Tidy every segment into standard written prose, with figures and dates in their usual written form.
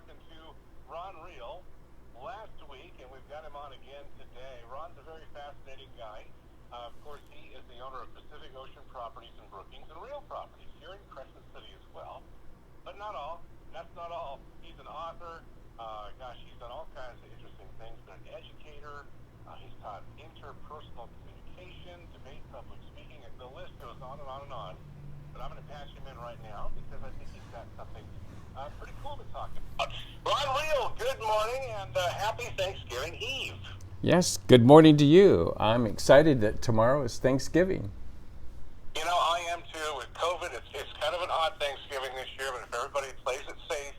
talking to Ron Reel last week, and we've got him on again today. Ron's a very fascinating guy. Of course, he is the owner of Pacific Ocean Properties in Brookings and Real Properties here in Crescent City as well. But not all. That's not all. He's an author. He's done all kinds of interesting things. Been an educator. He's taught interpersonal communication, debate, public speaking, and the list goes on and on and on. But I'm going to patch him in right now because I think he's got something pretty cool to talk about. Ron Reel, good morning and happy Thanksgiving Eve. Yes, good morning to you. I'm excited that tomorrow is Thanksgiving. You know, I am too. With COVID, it's kind of an odd Thanksgiving this year, but if everybody plays it safe,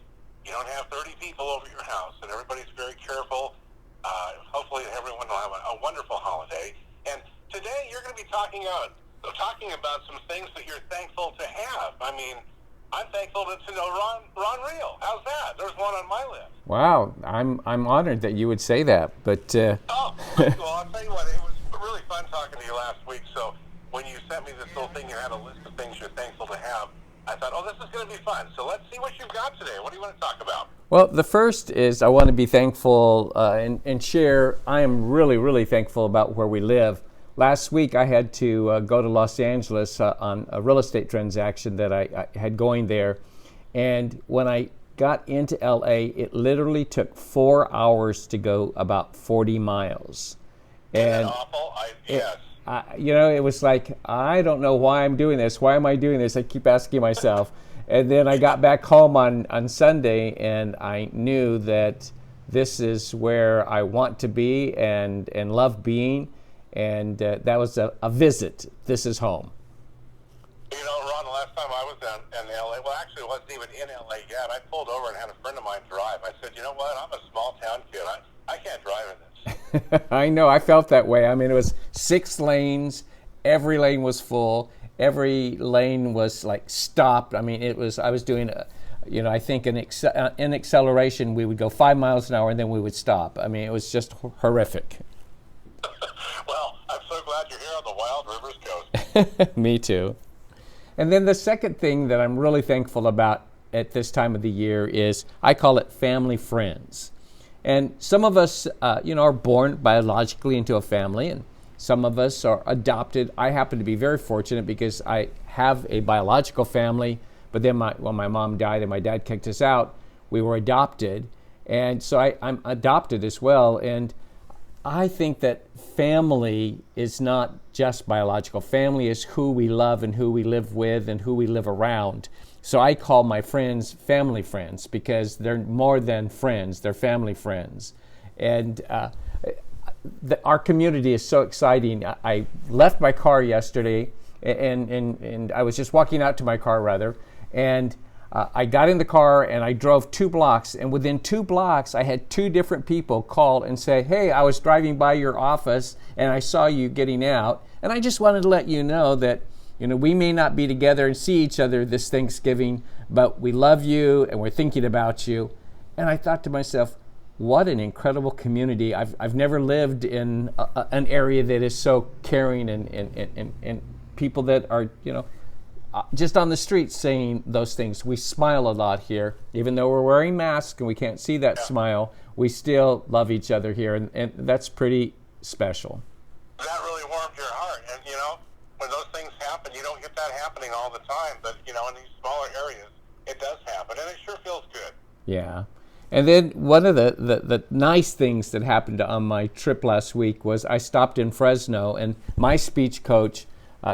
you don't have 30 people over your house, and everybody's very careful. Hopefully everyone will have a wonderful holiday. And today you're going to be talking about some things that you're thankful to have. I mean, I'm thankful to know Ron Reel. How's that? There's one on my list. Wow, I'm honored that you would say that. But well, I'll tell you what, it was really fun talking to you last week. So when you sent me this little thing, you had a list of things you're thankful to have. I thought, this is going to be fun. So let's see what you've got today. What do you want to talk about? Well, the first is I want to be thankful and share. I am really, really thankful about where we live. Last week I had to go to Los Angeles on a real estate transaction that I had going there. And when I got into LA, it literally took 4 hours to go about 40 miles. Isn't that awful? Yes. It was like, I don't know why I'm doing this. Why am I doing this? I keep asking myself. And then I got back home on Sunday, and I knew that this is where I want to be and love being. And that was a visit. This is home. You know, Ron, the last time I was in L.A., well, actually, it wasn't even in L.A. yet. I pulled over and had a friend of mine drive. I said, you know what? I'm a small-town kid. I can't drive in this. I know. I felt that way. I mean, it was 6 lanes. Every lane was full. Every lane was like stopped. I mean, I was doing, I think in acceleration, we would go 5 miles an hour and then we would stop. I mean, it was just horrific. Well, I'm so glad you're here on the Wild Rivers Coast. Me too. And then the second thing that I'm really thankful about at this time of the year is I call it family friends. And some of us, are born biologically into a family, and some of us are adopted. I happen to be very fortunate because I have a biological family, but then when my mom died and my dad kicked us out, we were adopted. And so I'm adopted as well. And I think that family is not just biological. Family is who we love and who we live with and who we live around. So I call my friends family friends because they're more than friends. They're family friends. And our community is so exciting. I left my car yesterday, and I was just walking out to my car, rather, and I got in the car and I drove 2 blocks, and within 2 blocks I had 2 different people call and say, hey, I was driving by your office and I saw you getting out, and I just wanted to let you know that we may not be together and see each other this Thanksgiving, but we love you and we're thinking about you. And I thought to myself, what an incredible community. I've never lived in an area that is so caring and people that are, just on the street saying those things. We smile a lot here. Even though we're wearing masks and we can't see that smile, we still love each other here, and that's pretty special. That really warmed your heart. And, when those things happen, you don't get that happening all the time. But, in these smaller areas, it does happen, and it sure feels good. Yeah. And then one of the nice things that happened on my trip last week was I stopped in Fresno, and my speech coach,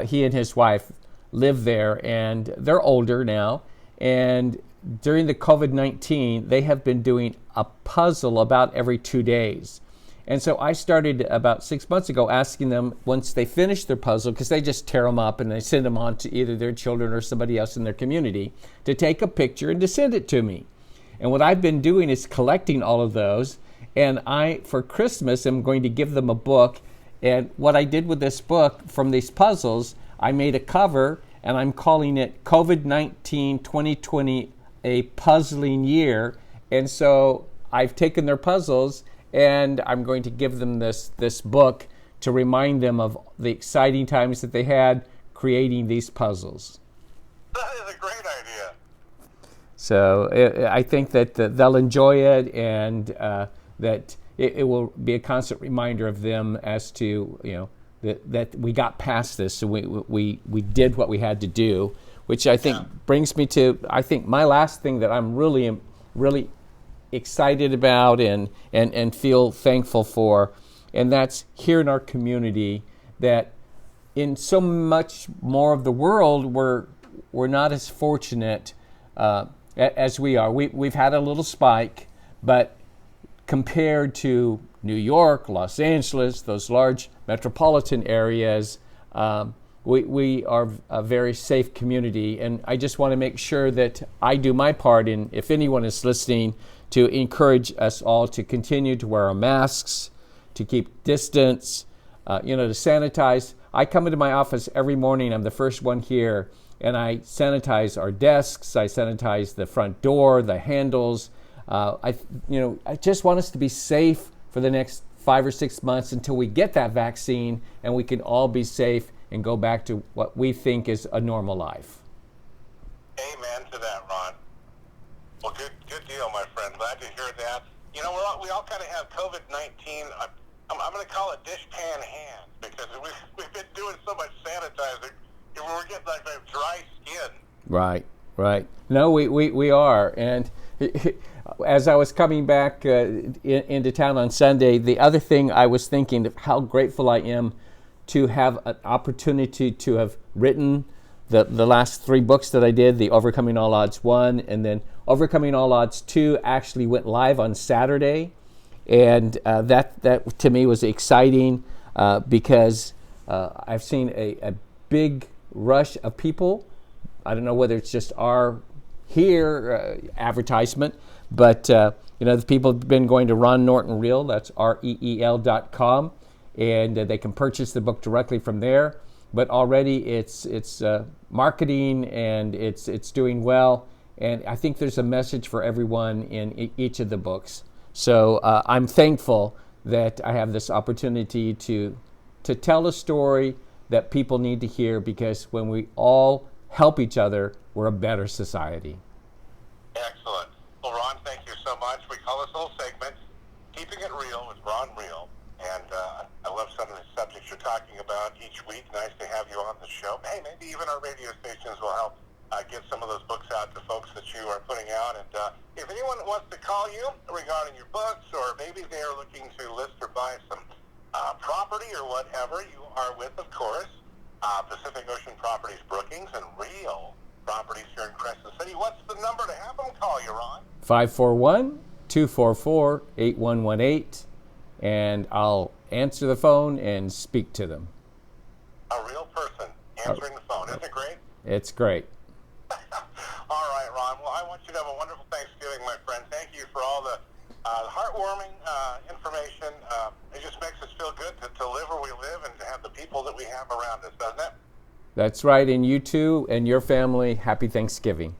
he and his wife live there, and they're older now. And during the COVID-19, they have been doing a puzzle about every 2 days. And so I started about 6 months ago asking them, once they finish their puzzle, because they just tear them up and they send them on to either their children or somebody else in their community, to take a picture and to send it to me. And what I've been doing is collecting all of those. And for Christmas, I'm going to give them a book. And what I did with this book from these puzzles, I made a cover, and I'm calling it COVID-19 2020, a puzzling year. And so I've taken their puzzles, and I'm going to give them this book to remind them of the exciting times that they had creating these puzzles. That is a great idea. So I think that they'll enjoy it, and that it will be a constant reminder of them as to, that we got past this, so we did what we had to do, which I think brings me to, I think, my last thing that I'm really excited about and feel thankful for, and that's here in our community, that in so much more of the world we're not as fortunate as we are. We've had a little spike, but compared to New York, Los Angeles, those large metropolitan areas, we are a very safe community. And I just want to make sure that I do my part in, if anyone is listening, to encourage us all to continue to wear our masks, to keep distance, to sanitize. I come into my office every morning, I'm the first one here, and I sanitize our desks, I sanitize the front door, the handles. I just want us to be safe for the next 5 or 6 months until we get that vaccine and we can all be safe and go back to what we think is a normal life. Amen to that, Ron. Well, good deal, my friend. Glad to hear that. We all kind of have COVID-19. I'm going to call it dishpan hands, because we've been doing so much sanitizing, and we're getting like that dry skin. Right. No, we are. And as I was coming back into town on Sunday, the other thing I was thinking of how grateful I am to have an opportunity to have written the last 3 books that I did, the Overcoming All Odds 1, and then Overcoming All Odds 2 actually went live on Saturday. And that to me was exciting because I've seen a big rush of people. I don't know whether it's just our advertisement, but the people have been going to Ron Norton Reel, that's REEL.com, and they can purchase the book directly from there. But already it's marketing, and it's doing well, and I think there's a message for everyone in each of the books. So I'm thankful that I have this opportunity to tell a story that people need to hear, because when we all help each other, we're a better society. Excellent. Well, Ron, thank you so much. We call this little segment Keeping It Real with Ron Reel. And I love some of the subjects you're talking about each week. Nice to have you on the show. Hey, maybe even our radio stations will help get some of those books out to folks that you are putting out. And if anyone wants to call you regarding your books, or maybe they are looking to list or buy some property or whatever, you are with, of course, Pacific Ocean Properties Brookings and Real Properties here in Crescent City. What's the number to have them call you, Ron? 541-244-8118, and I'll answer the phone and speak to them. A real person answering the phone. Isn't it great? It's great. All right, Ron. Well, I want you to have a wonderful Thanksgiving, my friend. Thank you for all the heartwarming information. It just makes us feel good to live where we live and to have the people that we have around us, doesn't it? That's right. And you too and your family, happy Thanksgiving.